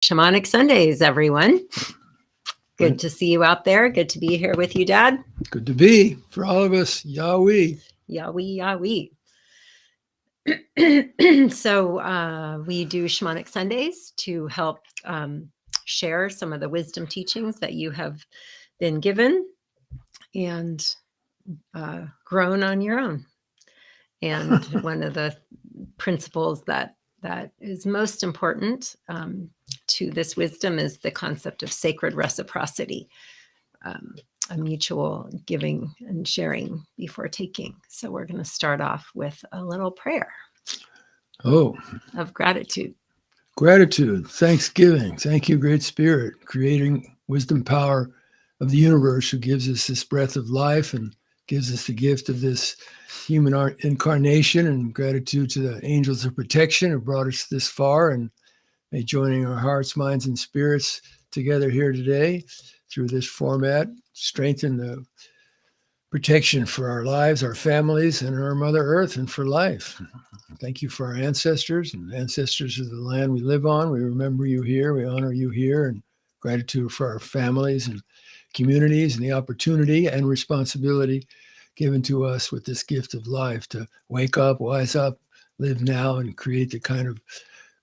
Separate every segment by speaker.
Speaker 1: Shamanic Sundays, everyone. Good to see you out there. Good to be here with you, Dad.
Speaker 2: Good to be for all of us. Yahweh.
Speaker 1: Yahweh, Yahweh. So we do Shamanic Sundays to help share some of the wisdom teachings that you have been given and grown on your own. And one of the principles that is most important to this wisdom is the concept of sacred reciprocity, a mutual giving and sharing before taking. So we're going to start off with a little prayer of gratitude.
Speaker 2: Gratitude, thanksgiving. Thank you, Great Spirit, creating wisdom power of the universe, who gives us this breath of life and gives us the gift of this human incarnation, and gratitude to the angels of protection who brought us this far, and may joining our hearts, minds, and spirits together here today through this format strengthen the protection for our lives, our families, and our Mother Earth, and for life. Thank you for our ancestors and ancestors of the land we live on. We remember you here. We honor you here, and gratitude for our families and communities and the opportunity and responsibility given to us with this gift of life to wake up, wise up, live now, and create the kind of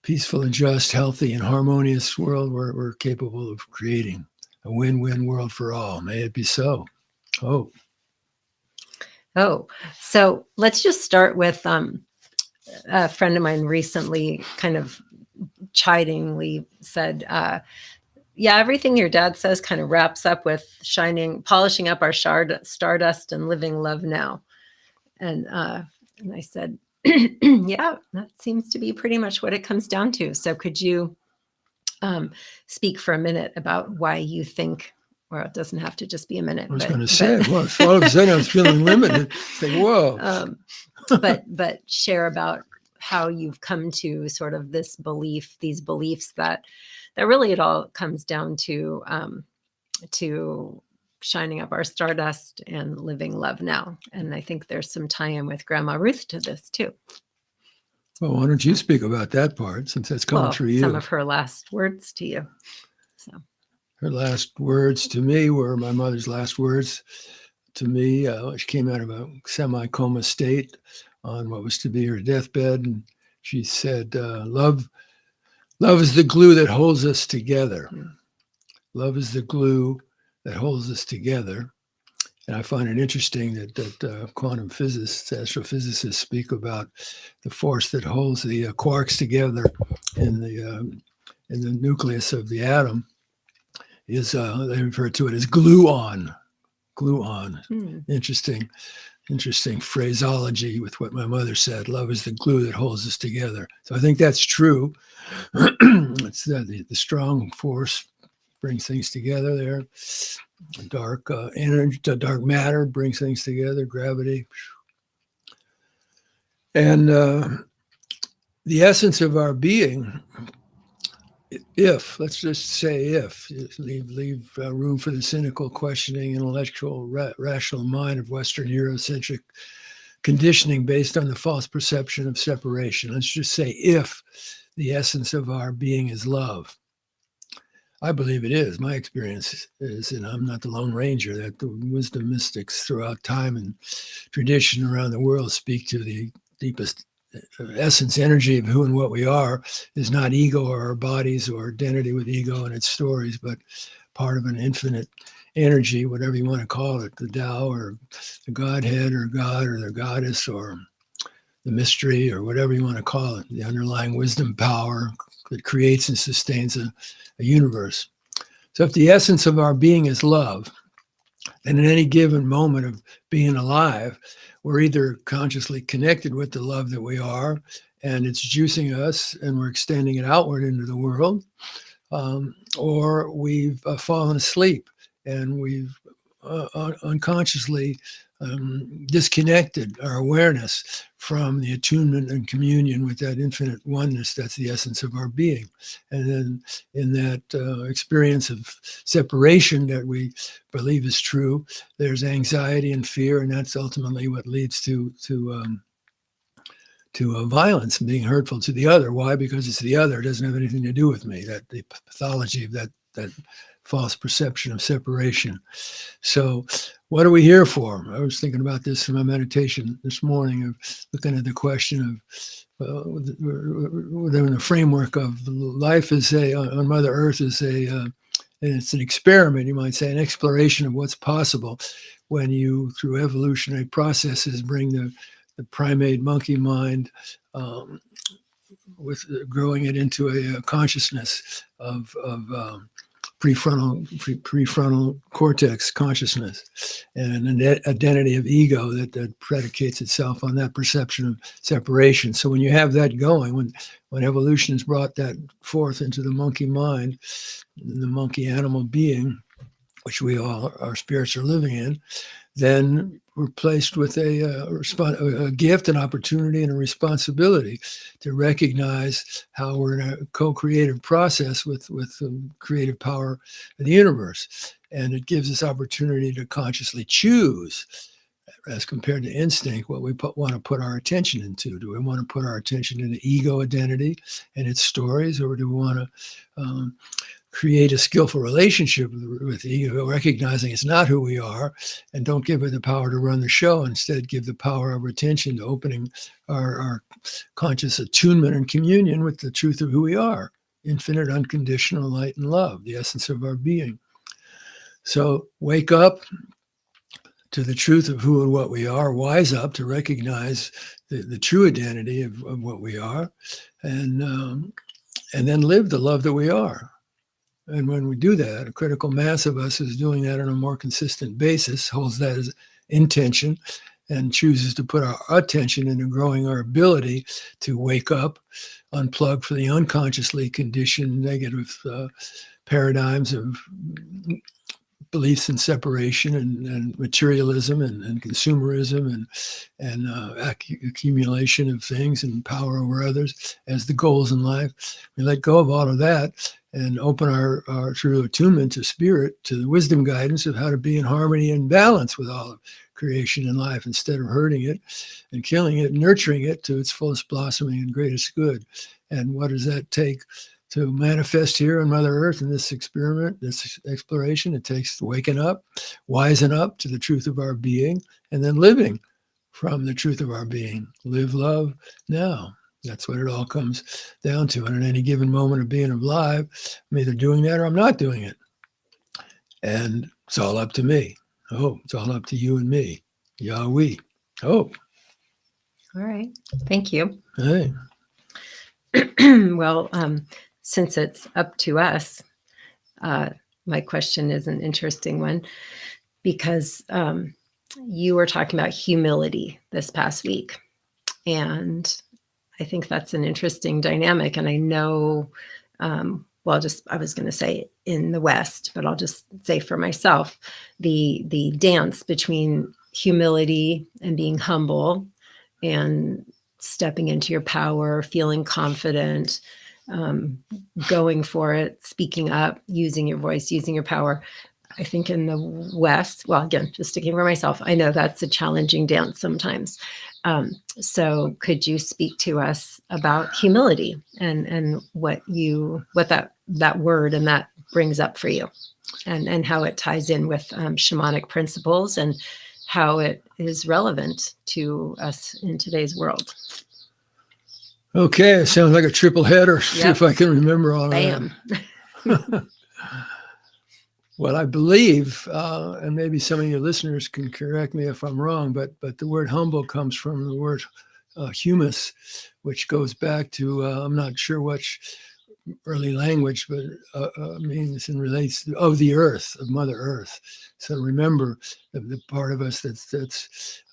Speaker 2: peaceful and just, healthy and harmonious world we're capable of creating. A win-win world for all. May it be so.
Speaker 1: So let's just start with a friend of mine recently kind of chidingly said, everything your dad says kind of wraps up with polishing up our stardust and living love now. And I said, yeah, that seems to be pretty much what it comes down to. So could you speak for a minute about why you think, or it doesn't have to just be a minute.
Speaker 2: I was going to say, well, all of a sudden I was feeling limited. Think, whoa.
Speaker 1: But share about how you've come to sort of these beliefs that really it all comes down to shining up our stardust and living love now. And I think there's some tie-in with Grandma Ruth to this too.
Speaker 2: Well, why don't you speak about that part, since that's coming through you?
Speaker 1: Some of her last words to you. So
Speaker 2: her last words to me were my mother's last words to me. She came out of a semi-coma state on what was to be her deathbed, and she said, "Love is the glue that holds us together. Love is the glue that holds us together." And I find it interesting that quantum physicists, astrophysicists speak about the force that holds the quarks together in the nucleus of the atom. They refer to it as gluon. Interesting phraseology with what my mother said. Love is the glue that holds us together. So I think that's true. It's the strong force brings things together there. Dark energy, dark matter brings things together, gravity. And the essence of our being, let's just say leave room for the cynical, questioning, intellectual, rational mind of Western Eurocentric conditioning based on the false perception of separation. Let's just say if the essence of our being is love. I believe it is. My experience is, and I'm not the Lone Ranger, that the wisdom mystics throughout time and tradition around the world speak to the deepest essence, energy of who and what we are is not ego or our bodies or identity with ego and its stories, but part of an infinite energy, whatever you want to call it, the Tao or the Godhead or God or the Goddess or the mystery or whatever you want to call it, the underlying wisdom power that creates and sustains a universe. So if the essence of our being is love, then in any given moment of being alive, we're either consciously connected with the love that we are, and it's juicing us, and we're extending it outward into the world, or we've fallen asleep, and we've unconsciously disconnected our awareness from the attunement and communion with that infinite oneness that's the essence of our being. And then in that experience of separation that we believe is true, there's anxiety and fear, and that's ultimately what leads to violence and being hurtful to the other. Why? Because it's the other. It doesn't have anything to do with me. That the pathology of that false perception of separation. So what are we here for? I was thinking about this in my meditation this morning, of looking at the question of within the framework of life is on Mother Earth is and it's an experiment, you might say, an exploration of what's possible when you, through evolutionary processes, bring the primate monkey mind with growing it into a consciousness of prefrontal cortex consciousness, and an identity of ego that predicates itself on that perception of separation. So when you have that going, when evolution has brought that forth into the monkey mind, the monkey animal being, which we all, our spirits are living in, then we're placed with a gift, an opportunity, and a responsibility to recognize how we're in a co-creative process with the creative power of the universe. And it gives us opportunity to consciously choose, as compared to instinct, what we want to put our attention into. Do we want to put our attention into ego identity and its stories, or do we want to create a skillful relationship with ego, recognizing it's not who we are, and don't give it the power to run the show. Instead, give the power of attention to opening our conscious attunement and communion with the truth of who we are, infinite, unconditional light and love, the essence of our being. So wake up to the truth of who and what we are, wise up to recognize the true identity of what we are, and then live the love that we are. And when we do that, a critical mass of us is doing that on a more consistent basis, holds that as intention, and chooses to put our attention into growing our ability to wake up, unplug for the unconsciously conditioned negative paradigms of beliefs in separation and materialism and consumerism and accumulation of things and power over others as the goals in life. We let go of all of that and open our through attunement to spirit, to the wisdom guidance of how to be in harmony and balance with all of creation and life, instead of hurting it and killing it, nurturing it to its fullest blossoming and greatest good. And what does that take to manifest here on Mother Earth in this experiment, this exploration? It takes waking up, wising up to the truth of our being, and then living from the truth of our being. Live love now. That's what it all comes down to. And at any given moment of being alive, I'm either doing that or I'm not doing it. And it's all up to me. Oh, it's all up to you and me. Yahweh. Oh.
Speaker 1: All right. Thank you.
Speaker 2: Hey.
Speaker 1: Well, since it's up to us, my question is an interesting one, because you were talking about humility this past week. And I think that's an interesting dynamic. And I know, I was going to say in the West, but I'll just say for myself, the dance between humility and being humble and stepping into your power, feeling confident, going for it, speaking up, using your voice, using your power. I think in the West, well, again, just sticking for myself, I know that's a challenging dance sometimes. So could you speak to us about humility and what that word and that brings up for you, and how it ties in with shamanic principles and how it is relevant to us in today's world?
Speaker 2: Okay, it sounds like a triple header.
Speaker 1: Yep.
Speaker 2: See if I can remember all of
Speaker 1: Bam.
Speaker 2: that. Well, I believe, and maybe some of your listeners can correct me if I'm wrong, but the word humble comes from the word humus, which goes back to, I'm not sure which early language, but means and relates to the earth, of Mother Earth. So remember the part of us that's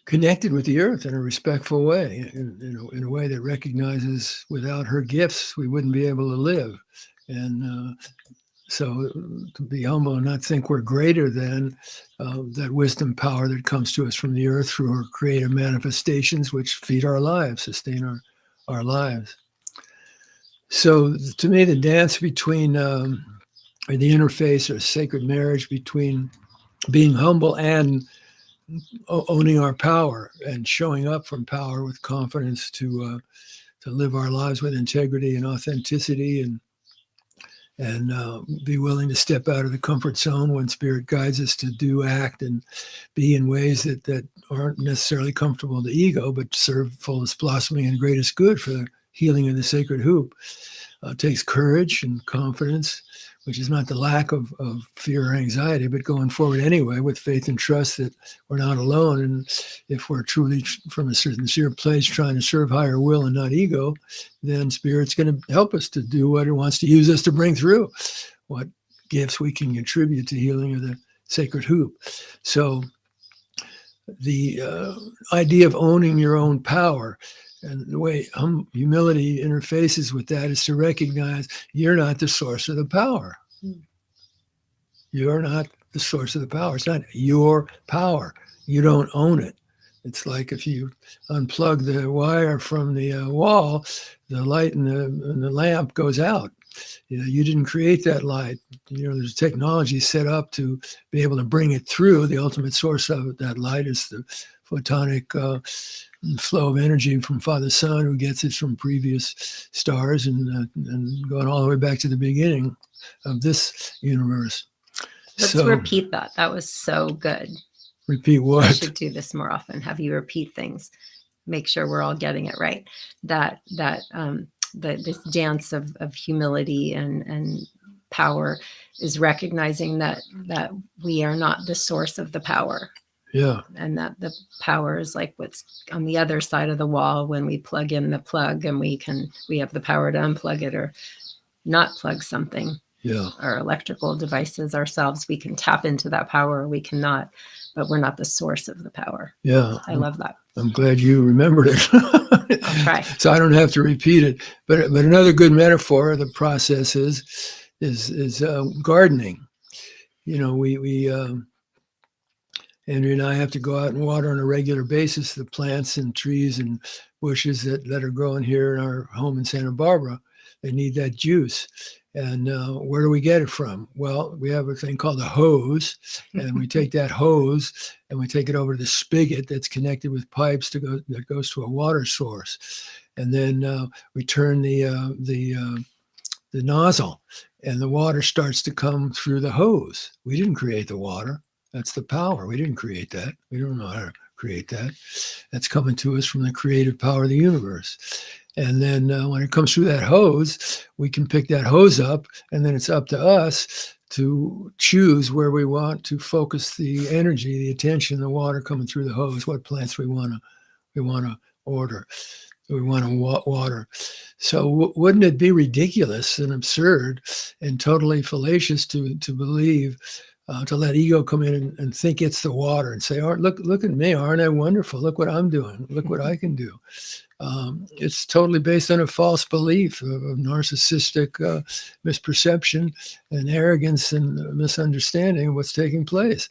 Speaker 2: connected with the earth in a respectful way, in a way that recognizes without her gifts, we wouldn't be able to live. And so to be humble and not think we're greater than that wisdom power that comes to us from the earth through her creative manifestations, which feed our lives, sustain our lives. So to me, the dance between, or the interface or sacred marriage between being humble and owning our power and showing up from power with confidence to live our lives with integrity and authenticity, and be willing to step out of the comfort zone when Spirit guides us to do, act, and be in ways that aren't necessarily comfortable to ego, but serve fullest blossoming and greatest good for the healing of the sacred hoop. Takes courage and confidence, which is not the lack of fear or anxiety, but going forward anyway with faith and trust that we're not alone. And if we're truly from a sincere place trying to serve higher will and not ego, then Spirit's going to help us to do what it wants to use us to bring through, what gifts we can contribute to healing of the sacred hoop. So the idea of owning your own power, and the way humility interfaces with that is to recognize you're not the source of the power. You're not the source of the power. It's not your power. You don't own it. It's like if you unplug the wire from the wall, the light in the lamp goes out. You didn't create that light. There's technology set up to be able to bring it through. The ultimate source of that light is the photonic flow of energy from Father Sun, who gets it from previous stars and going all the way back to the beginning of this universe.
Speaker 1: Let's repeat that. That was so good.
Speaker 2: Repeat what?
Speaker 1: I should do this more often. Have you repeat things. Make sure we're all getting it right. This dance of humility and power is recognizing that we are not the source of the power.
Speaker 2: Yeah.
Speaker 1: And that the power is like what's on the other side of the wall when we plug in the plug, and we have the power to unplug it or not plug something.
Speaker 2: Yeah.
Speaker 1: Our electrical devices ourselves, we can tap into that power or we cannot, but we're not the source of the power.
Speaker 2: Yeah.
Speaker 1: I love that.
Speaker 2: I'm glad you remembered it.
Speaker 1: I'll try.
Speaker 2: So I don't have to repeat it. But another good metaphor of the process is gardening. We Andrea and I have to go out and water on a regular basis the plants and trees and bushes that are growing here in our home in Santa Barbara. They need that juice. And where do we get it from? Well, we have a thing called a hose, and we take that hose and we take it over to the spigot that's connected with pipes that goes to a water source. And then we turn the nozzle, and the water starts to come through the hose. We didn't create the water. That's the power. We didn't create that. We don't know how to create that. That's coming to us from the creative power of the universe. And then when it comes through that hose, we can pick that hose up, and then it's up to us to choose where we want to focus the energy, the attention, the water coming through the hose, what plants we want to water. So wouldn't it be ridiculous and absurd and totally fallacious to believe, to let ego come in and think it's the water and say, "Oh, look at me, aren't I wonderful? Look what I'm doing. Look what I can do." It's totally based on a false belief of narcissistic misperception and arrogance and misunderstanding of what's taking place.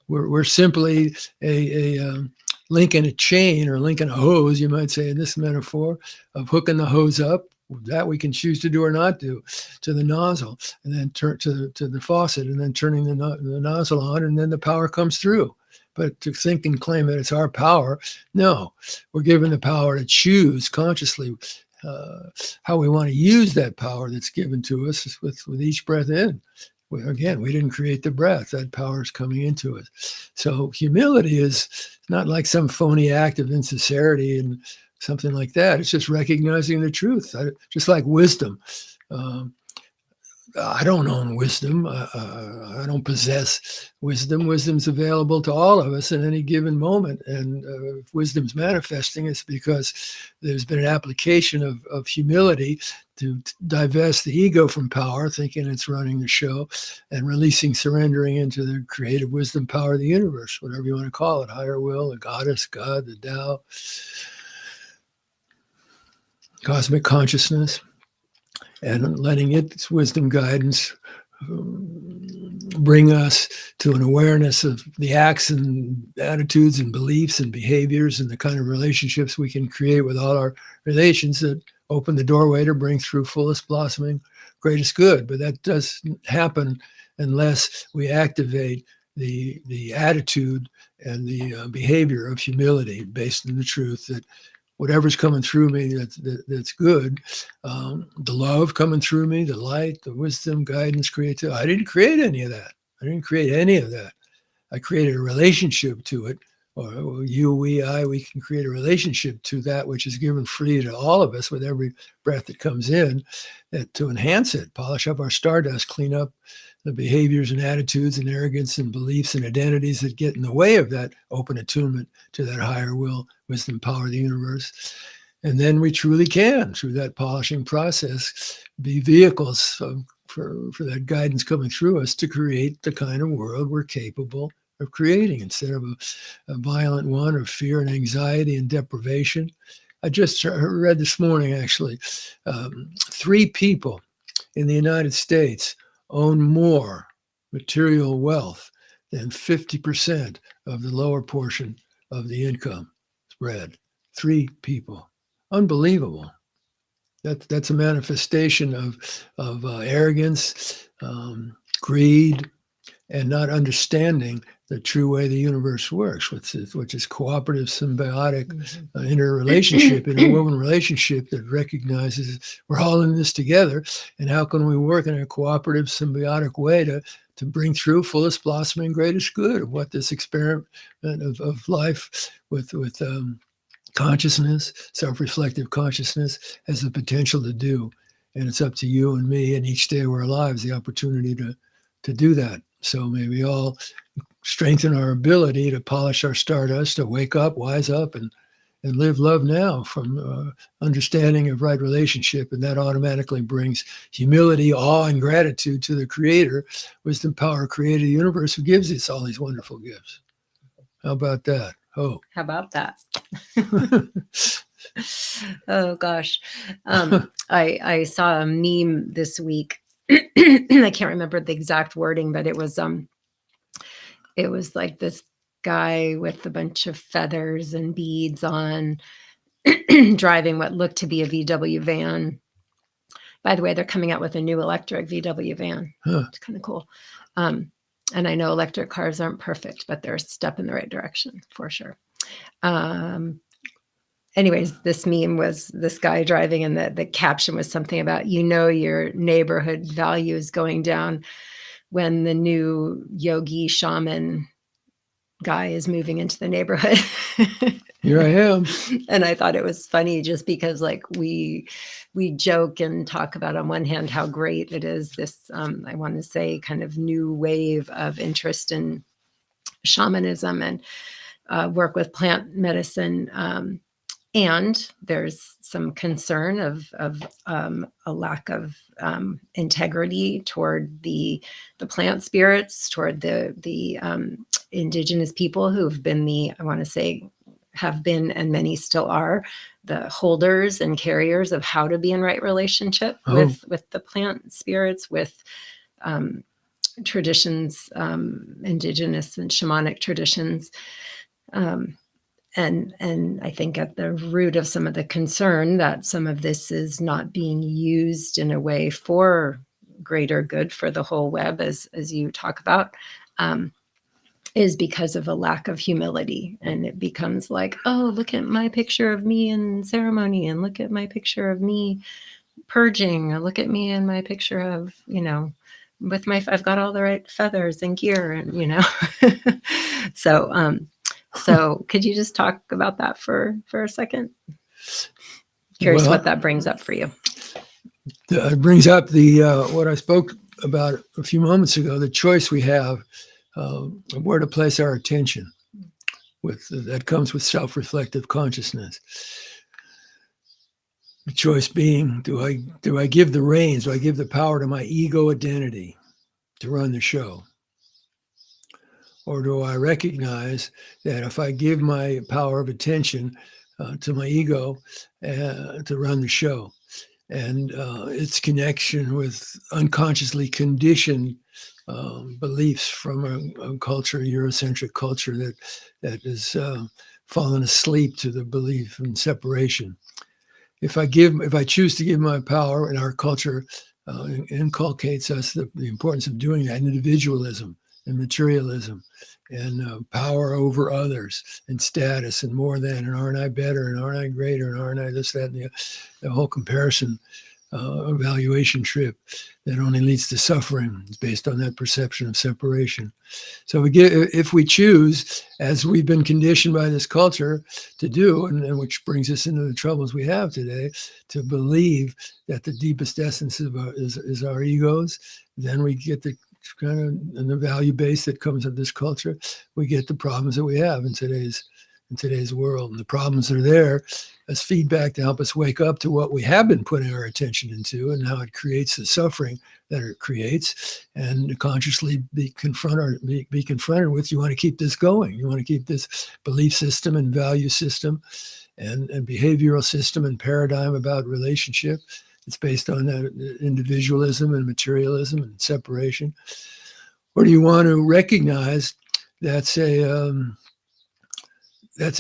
Speaker 2: We're simply a link in a chain, or link in a hose, you might say, in this metaphor, of hooking the hose up, that we can choose to do or not do, to the nozzle, and then turn to the faucet, and then turning the nozzle on, and then the power comes through. But to think and claim that it's our power, no, we're given the power to choose consciously how we want to use that power that's given to us with each breath in. Again, we didn't create the breath. That power is coming into us. So humility is not like some phony act of insincerity and something like that. It's just recognizing the truth. Just like wisdom. I don't own wisdom. I don't possess wisdom. Wisdom's available to all of us at any given moment. And if wisdom's manifesting, it's because there's been an application of humility to divest the ego from power, thinking it's running the show, and surrendering into the creative wisdom power of the universe, whatever you want to call it, higher will, the goddess, God, the Tao, cosmic consciousness. And letting its wisdom guidance bring us to an awareness of the acts and attitudes and beliefs and behaviors and the kind of relationships we can create with all our relations that open the doorway to bring through fullest blossoming, greatest good. But that doesn't happen unless we activate the attitude and the behavior of humility based on the truth that whatever's coming through me that's good, the love coming through me, the light, the wisdom, guidance, creativity. I didn't create any of that. I didn't create any of that. I created a relationship to it, or you, we can create a relationship to that which is given free to all of us with every breath that comes in, that to enhance it, polish up our stardust, clean up the behaviors and attitudes and arrogance and beliefs and identities that get in the way of that open attunement to that higher will, wisdom, power of the universe. And then we truly can, through that polishing process, be vehicles for that guidance coming through us to create the kind of world we're capable of creating, instead of a violent one of fear and anxiety and deprivation. I just read this morning, actually, 3 people in the United States own more material wealth than 50% of the lower portion of the income spread. 3 people. Unbelievable. That's a manifestation of arrogance, greed, and not understanding the true way the universe works, which is cooperative, symbiotic, interrelationship, interwoven relationship that recognizes we're all in this together, and how can we work in a cooperative, symbiotic way to bring through fullest blossoming, greatest good of what this experiment of life with consciousness, self-reflective consciousness, has the potential to do. And it's up to you and me, and each day of our lives, the opportunity to do that. So may we all strengthen our ability to polish our stardust, to wake up, wise up, and live love now from understanding of right relationship. And that automatically brings humility, awe, and gratitude to the Creator, wisdom, power, creator of the universe, who gives us all these wonderful gifts. How about that? Oh.
Speaker 1: How about that? Oh, gosh. I saw a meme this week. I can't remember the exact wording, but it was like this guy with a bunch of feathers and beads on, driving what looked to be a VW van. By the way, they're coming out with a new electric VW van.
Speaker 2: Huh.
Speaker 1: It's kind of cool. And I know electric cars aren't perfect, but they're a step in the right direction for sure. Anyways, this meme was this guy driving, and the caption was something about, your neighborhood value is going down when the new yogi shaman guy is moving into the neighborhood.
Speaker 2: Here I am.
Speaker 1: And I thought it was funny just because we joke and talk about, on one hand, how great it is, this, I want to say, kind of new wave of interest in shamanism and work with plant medicine. And there's some concern of a lack of integrity toward the plant spirits, toward the indigenous people who've been have been, and many still are, the holders and carriers of how to be in right relationship with the plant spirits, with traditions, indigenous and shamanic traditions. And I think at the root of some of the concern that some of this is not being used in a way for greater good for the whole web, as you talk about, is because of a lack of humility. And it becomes like, oh, look at my picture of me in ceremony, and look at my picture of me purging, or look at me in my picture of, I've got all the right feathers and gear, and, So could you just talk about that for a second? Curious what that brings up for you.
Speaker 2: It brings up the what I spoke about a few moments ago, the choice we have of where to place our attention. That comes with self-reflective consciousness. The choice being, do I give the reins, do I give the power to my ego identity to run the show? Or do I recognize that if I give my power of attention to my ego to run the show, and its connection with unconsciously conditioned beliefs from a culture, Eurocentric culture that has fallen asleep to the belief in separation. If I choose to give my power, and our culture inculcates us the importance of doing that, individualism, and materialism and power over others and status and more than, and aren't I better, and aren't I greater, and aren't I this, that, and the whole comparison evaluation trip that only leads to suffering. It's based on that perception of separation. So if we choose, as we've been conditioned by this culture to do, and which brings us into the troubles we have today, to believe that the deepest essence of is our egos, then we get the kind of, and the value base that comes of this culture, we get the problems that we have in today's world. And the problems are there as feedback to help us wake up to what we have been putting our attention into and how it creates the suffering that it creates, and consciously be confronted with, you want to keep this going. You want to keep this belief system and value system and behavioral system and paradigm about relationship. It's based on that individualism and materialism and separation. Or do you want to recognize that's a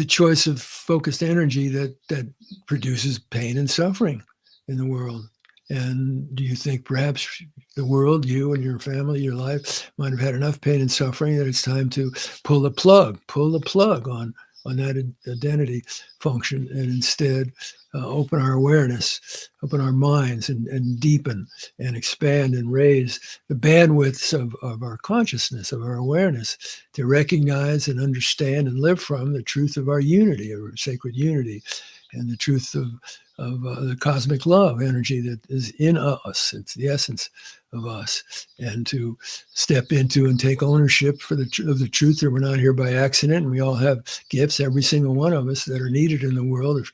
Speaker 2: choice of focused energy that produces pain and suffering in the world? And do you think perhaps the world, you and your family, your life, might have had enough pain and suffering that it's time to pull the plug on that identity function, and instead open our awareness, open our minds, and deepen and expand and raise the bandwidths of our consciousness, of our awareness, to recognize and understand and live from the truth of our unity, of our sacred unity, and the truth of the cosmic love energy that is in us. It's the essence of us, and to step into and take ownership of the truth that we're not here by accident, and we all have gifts, every single one of us, that are needed in the world.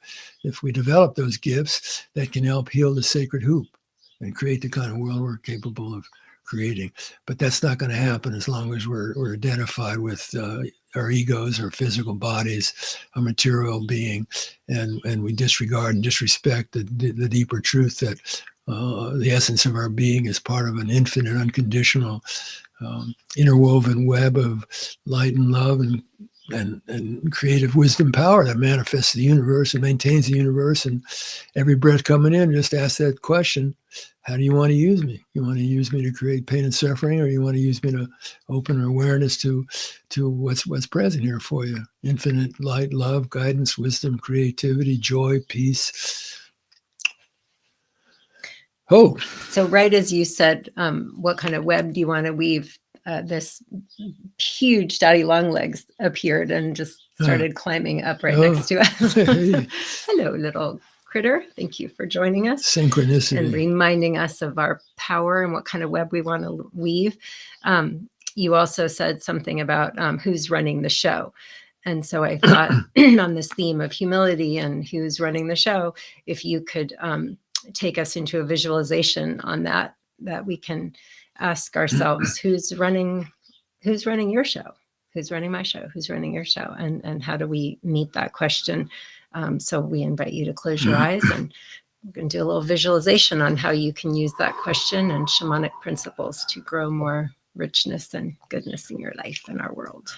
Speaker 2: If we develop those gifts, that can help heal the sacred hoop and create the kind of world we're capable of creating. But that's not going to happen as long as we're identified with our egos, our physical bodies, our material being, and we disregard and disrespect the deeper truth that the essence of our being is part of an infinite, unconditional, interwoven web of light and love and creative wisdom power that manifests the universe and maintains the universe. And every breath coming in, just ask that question: how do you want to use me? You want to use me to create pain and suffering, or you want to use me to open awareness to what's present here for you? Infinite light, love, guidance, wisdom, creativity, joy, peace. Oh.
Speaker 1: So right as you said, what kind of web do you want to weave? This huge daddy long legs appeared and just started climbing up right next to us. Hello, little critter. Thank you for joining us.
Speaker 2: Synchronicity.
Speaker 1: And reminding us of our power and what kind of web we want to weave. You also said something about who's running the show. And so I thought on this theme of humility and who's running the show, if you could take us into a visualization on that we can ask ourselves, who's running your show? Who's running my show? Who's running your show? And how do we meet that question? So we invite you to close your eyes, and we're going to do a little visualization on how you can use that question and shamanic principles to grow more richness and goodness in your life and our world.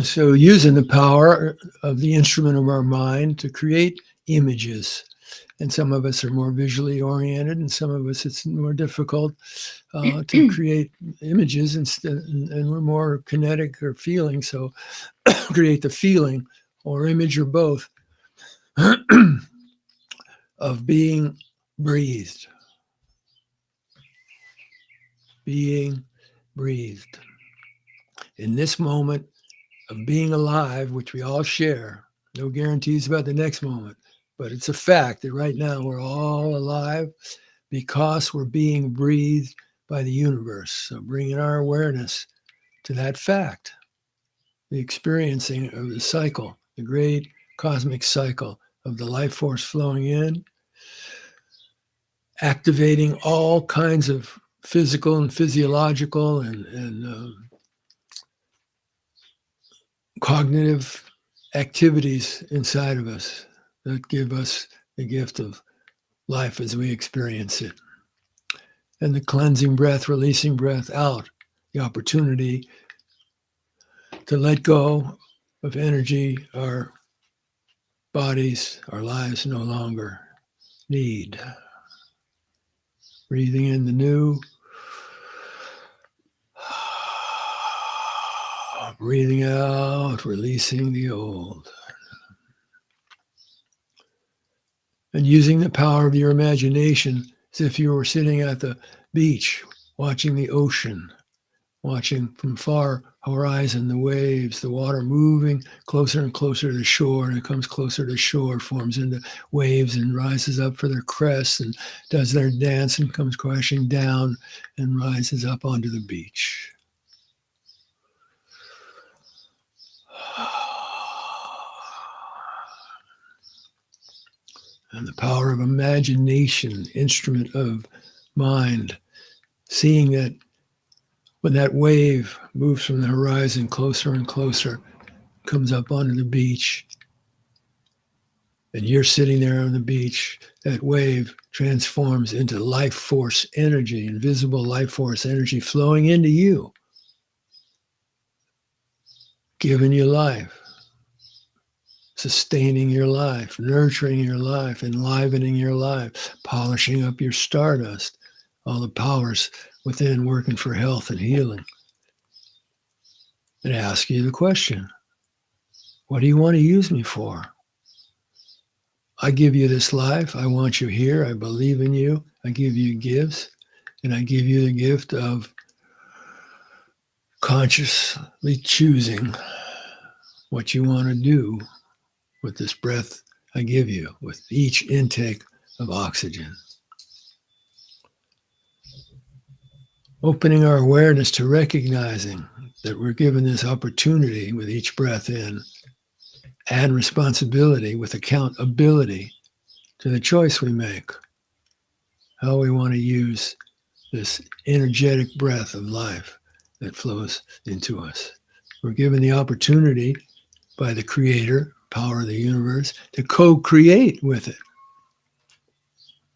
Speaker 2: So using the power of the instrument of our mind to create images. And some of us are more visually oriented, and some of us it's more difficult to create images, and we're more kinetic or feeling. So create the feeling or image or both of being breathed. Being breathed. In this moment of being alive, which we all share, no guarantees about the next moment. But it's a fact that right now we're all alive because we're being breathed by the universe. So bringing our awareness to that fact, the experiencing of the cycle, the great cosmic cycle of the life force flowing in, activating all kinds of physical and physiological and cognitive activities inside of us that give us the gift of life as we experience it. And the cleansing breath, releasing breath out, the opportunity to let go of energy our bodies, our lives no longer need. Breathing in the new, Breathing out, releasing the old. And using the power of your imagination as if you were sitting at the beach, watching the ocean, watching from far horizon the waves, the water moving closer and closer to shore, and it comes closer to shore, forms into waves and rises up for their crests and does their dance and comes crashing down and rises up onto the beach. And the power of imagination, instrument of mind, seeing that when that wave moves from the horizon closer and closer, comes up onto the beach, and you're sitting there on the beach, that wave transforms into life force energy, invisible life force energy flowing into you, giving you life, sustaining your life, nurturing your life, enlivening your life, polishing up your stardust, all the powers within working for health and healing. And ask you the question, what do you want to use me for? I give you this life. I want you here. I believe in you. I give you gifts. And I give you the gift of consciously choosing what you want to do with this breath I give you, with each intake of oxygen. Opening our awareness to recognizing that we're given this opportunity with each breath in, and responsibility with accountability to the choice we make, how we want to use this energetic breath of life that flows into us. We're given the opportunity by the Creator, power of the universe, to co-create with it.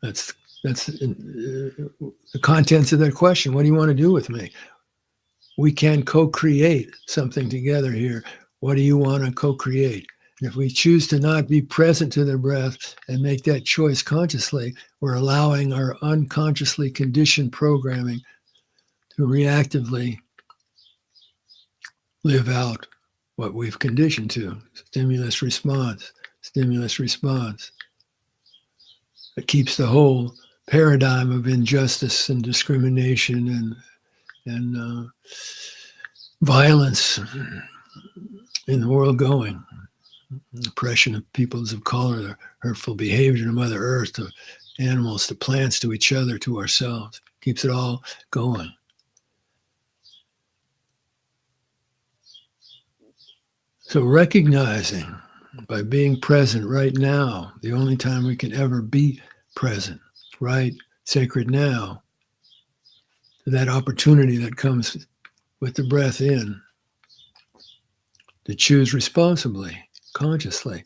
Speaker 2: That's the contents of that question. What do you want to do with me? We can co-create something together here. What do you want to co-create? And if we choose to not be present to the breath and make that choice consciously, we're allowing our unconsciously conditioned programming to reactively live out what we've conditioned to. Stimulus response, stimulus response. It keeps the whole paradigm of injustice and discrimination and violence in the world going. Oppression of peoples of color, the hurtful behavior to Mother Earth, to animals, to plants, to each other, to ourselves. Keeps it all going. So recognizing by being present right now, the only time we can ever be present, right, sacred now, to that opportunity that comes with the breath in, to choose responsibly, consciously,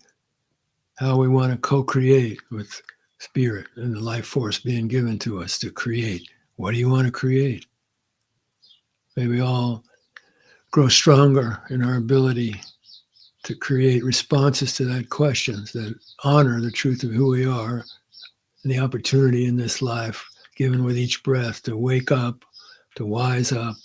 Speaker 2: how we want to co-create with spirit and the life force being given to us to create. What do you want to create? May we all grow stronger in our ability to create responses to that questions that honor the truth of who we are and the opportunity in this life given with each breath to wake up, to wise up,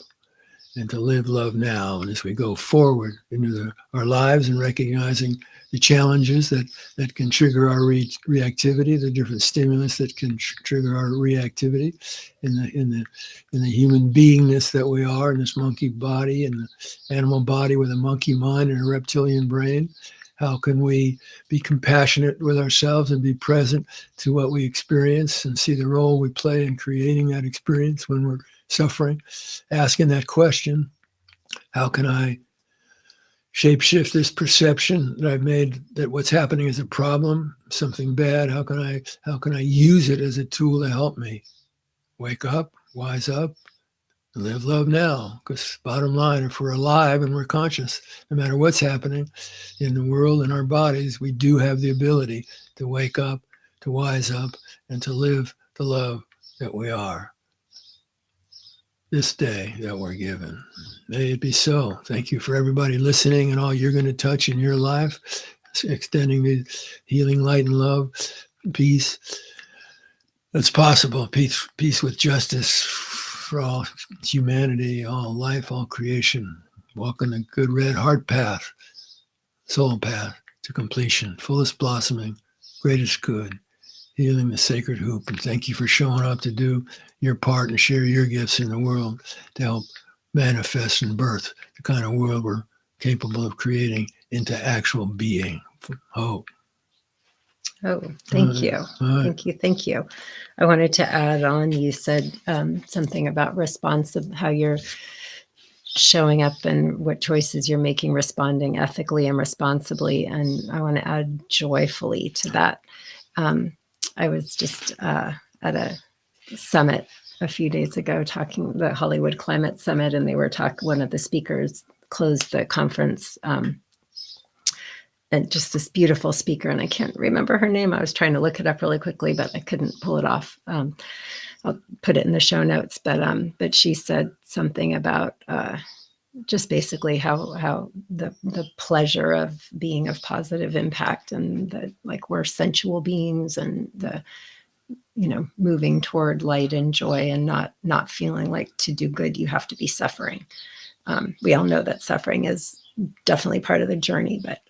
Speaker 2: and to live love now. And as we go forward into our lives and recognizing the challenges that can trigger our reactivity, the different stimulus that can trigger our reactivity in the human beingness that we are, in this monkey body and the animal body with a monkey mind and a reptilian brain. How can we be compassionate with ourselves and be present to what we experience and see the role we play in creating that experience when we're suffering? Asking that question, how can I shapeshift this perception that I've made that what's happening is a problem, something bad? How can I use it as a tool to help me wake up, wise up, and live love now? Because bottom line, if we're alive and we're conscious, no matter what's happening in the world and our bodies, we do have the ability to wake up, to wise up, and to live the love that we are this day that we're given. May it be so. Thank you for everybody listening and all you're going to touch in your life, extending the healing light and love, peace that's possible, peace with justice for all humanity, all life, all creation. walking the good red heart path, soul path to completion, fullest blossoming, greatest good, healing the sacred hoop. And thank you for showing up to do your part and share your gifts in the world to help manifest and birth the kind of world we're capable of creating into actual being. Hope.
Speaker 1: Oh, thank you.
Speaker 2: Right.
Speaker 1: Thank you. Thank you. I wanted to add on, you said something about responsive, how you're showing up and what choices you're making, responding ethically and responsibly. And I want to add joyfully to that. I was just at a summit a few days ago talking, the Hollywood Climate Summit, and they were one of the speakers closed the conference, and just this beautiful speaker, and I can't remember her name. I was trying to look it up really quickly, but I couldn't pull it off. I'll put it in the show notes, but she said something about just basically how the pleasure of being of positive impact, and that like we're sensual beings, and the moving toward light and joy, and not feeling like to do good you have to be suffering. We all know that suffering is definitely part of the journey, but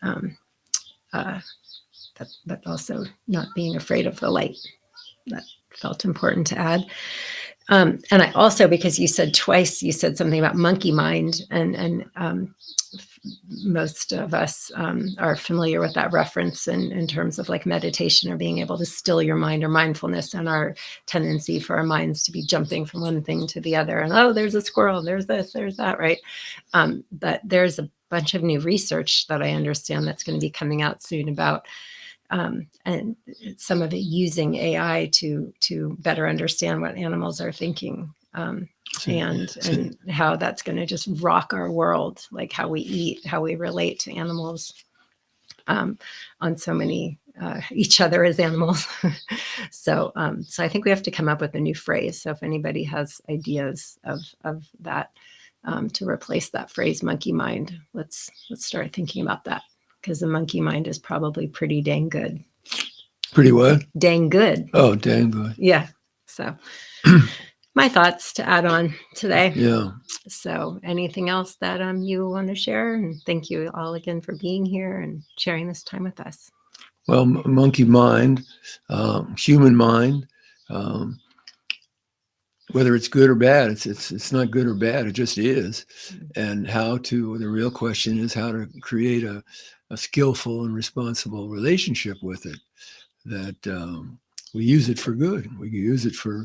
Speaker 1: also not being afraid of the light. That felt important to add. And I also, because you said twice, you said something about monkey mind, and most of us are familiar with that reference in terms of like meditation or being able to still your mind, or mindfulness, and our tendency for our minds to be jumping from one thing to the other. And, oh, there's a squirrel, there's this, there's that, right? But there's a bunch of new research that I understand that's going to be coming out soon about and some of it using AI to better understand what animals are thinking, and how that's going to just rock our world, like how we eat, how we relate to animals, on so many each other as animals. So I think we have to come up with a new phrase. So if anybody has ideas of that, to replace that phrase monkey mind, let's start thinking about that, because the monkey mind is probably pretty dang good.
Speaker 2: Pretty what?
Speaker 1: Dang good.
Speaker 2: Oh, dang good.
Speaker 1: Yeah. So my thoughts to add on today.
Speaker 2: Yeah.
Speaker 1: So anything else that you want to share? And thank you all again for being here and sharing this time with us.
Speaker 2: Well, monkey mind, human mind, whether it's good or bad, it's not good or bad. It just is. And the real question is how to create a skillful and responsible relationship with it, that we use it for good. We use it for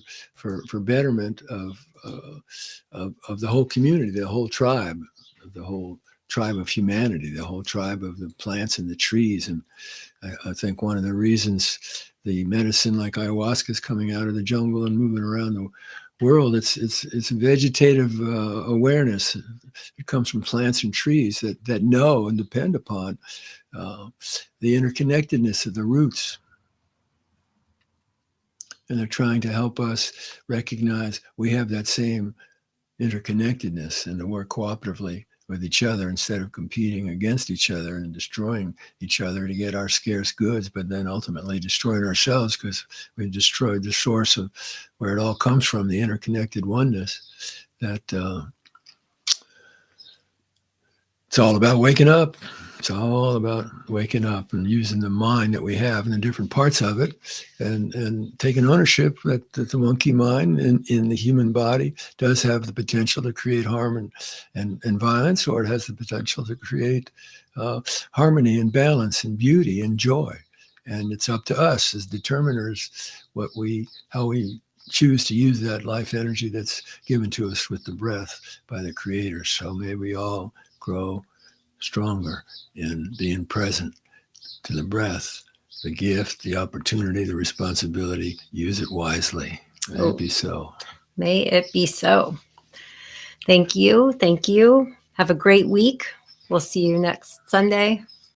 Speaker 2: betterment of the whole community, the whole tribe, of humanity, the whole tribe of the plants and the trees. And I think one of the reasons the medicine like ayahuasca is coming out of the jungle and moving around the world, it's vegetative awareness. It comes from plants and trees that know and depend upon the interconnectedness of the roots. And they're trying to help us recognize we have that same interconnectedness, and to work cooperatively with each other instead of competing against each other and destroying each other to get our scarce goods, but then ultimately destroying ourselves because we've destroyed the source of where it all comes from, the interconnected oneness. That it's all about waking up. It's all about waking up and using the mind that we have and the different parts of it, and taking ownership that the monkey mind in the human body does have the potential to create harm and violence, or it has the potential to create harmony and balance and beauty and joy. And it's up to us as determiners how we choose to use that life energy that's given to us with the breath by the Creator. So may we all grow stronger in being present to the breath, the gift, the opportunity, the responsibility. Use it wisely. May it be so.
Speaker 1: May it be so. Thank you. Thank you. Have a great week. We'll see you next Sunday.